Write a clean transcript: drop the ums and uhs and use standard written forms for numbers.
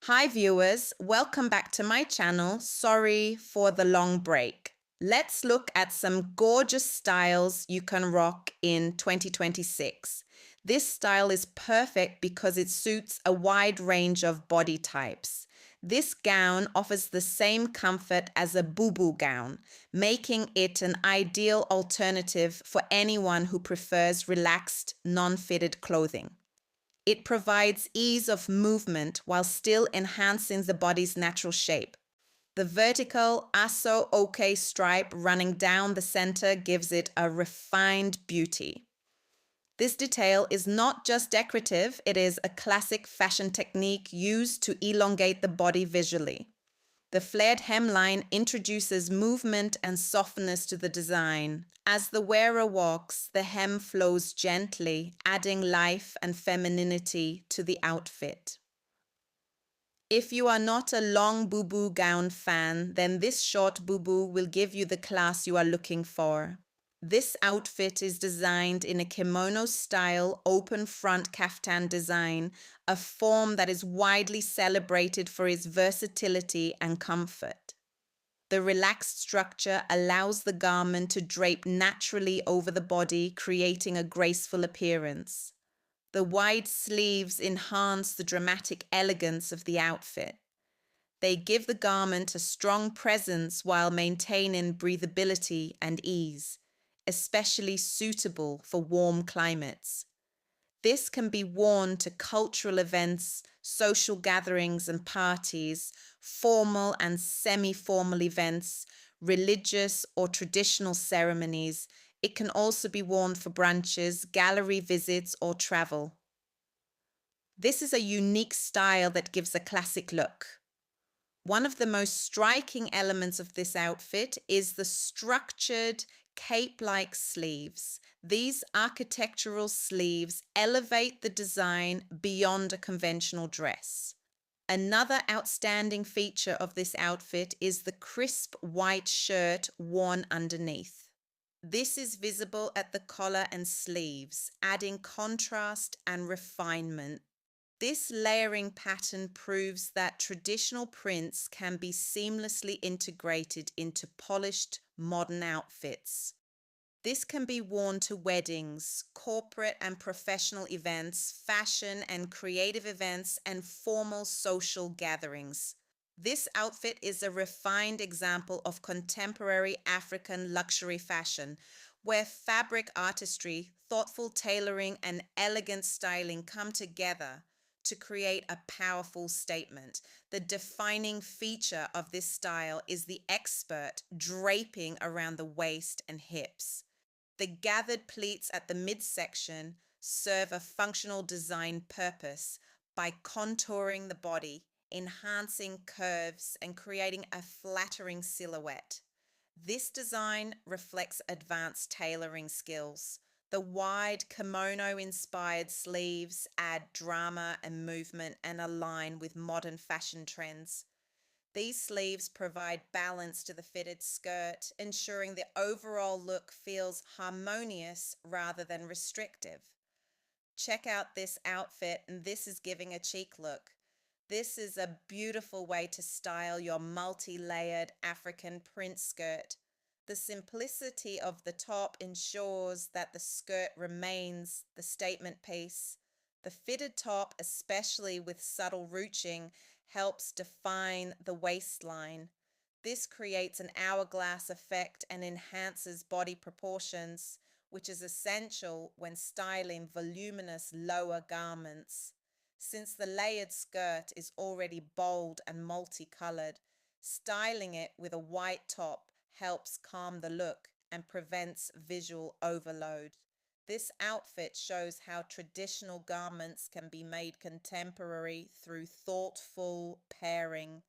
Hi viewers, welcome back to my channel. Sorry for the long break. Let's look at some gorgeous styles you can rock in 2026. This style is perfect because it suits a wide range of body types. This gown offers the same comfort as a boo-boo gown, making it an ideal alternative for anyone who prefers relaxed, non-fitted clothing. It provides ease of movement while still enhancing the body's natural shape. The vertical Aso OK stripe running down the center gives it a refined beauty. This detail is not just decorative, it is a classic fashion technique used to elongate the body visually. The flared hemline introduces movement and softness to the design. As the wearer walks, the hem flows gently, adding life and femininity to the outfit. If you are not a long boo-boo gown fan, then this short boo-boo will give you the class you are looking for. This outfit is designed in a kimono-style open front kaftan design, a form that is widely celebrated for its versatility and comfort. The relaxed structure allows the garment to drape naturally over the body, creating a graceful appearance. The wide sleeves enhance the dramatic elegance of the outfit. They give the garment a strong presence while maintaining breathability and ease, especially suitable for warm climates. This can be worn to cultural events, social gatherings and parties, formal and semi-formal events, religious or traditional ceremonies. It can also be worn for brunches, gallery visits, or travel. This is a unique style that gives a classic look. One of the most striking elements of this outfit is the structured cape-like sleeves. These architectural sleeves elevate the design beyond a conventional dress. Another outstanding feature of this outfit is the crisp white shirt worn underneath. This is visible at the collar and sleeves, adding contrast and refinement. This layering pattern proves that traditional prints can be seamlessly integrated into polished modern outfits. This can be worn to weddings, corporate and professional events, fashion and creative events, and formal social gatherings. This outfit is a refined example of contemporary African luxury fashion, where fabric artistry, thoughtful tailoring, and elegant styling come together to create a powerful statement. The defining feature of this style is the expert draping around the waist and hips. The gathered pleats at the midsection serve a functional design purpose by contouring the body, enhancing curves, and creating a flattering silhouette. This design reflects advanced tailoring skills. The wide kimono-inspired sleeves add drama and movement and align with modern fashion trends. These sleeves provide balance to the fitted skirt, ensuring the overall look feels harmonious rather than restrictive. Check out this outfit, and this is giving a cheek look. This is a beautiful way to style your multi-layered African print skirt. The simplicity of the top ensures that the skirt remains the statement piece. The fitted top, especially with subtle ruching, helps define the waistline. This creates an hourglass effect and enhances body proportions, which is essential when styling voluminous lower garments. Since the layered skirt is already bold and multicolored, styling it with a white top helps calm the look and prevents visual overload. This outfit shows how traditional garments can be made contemporary through thoughtful pairing.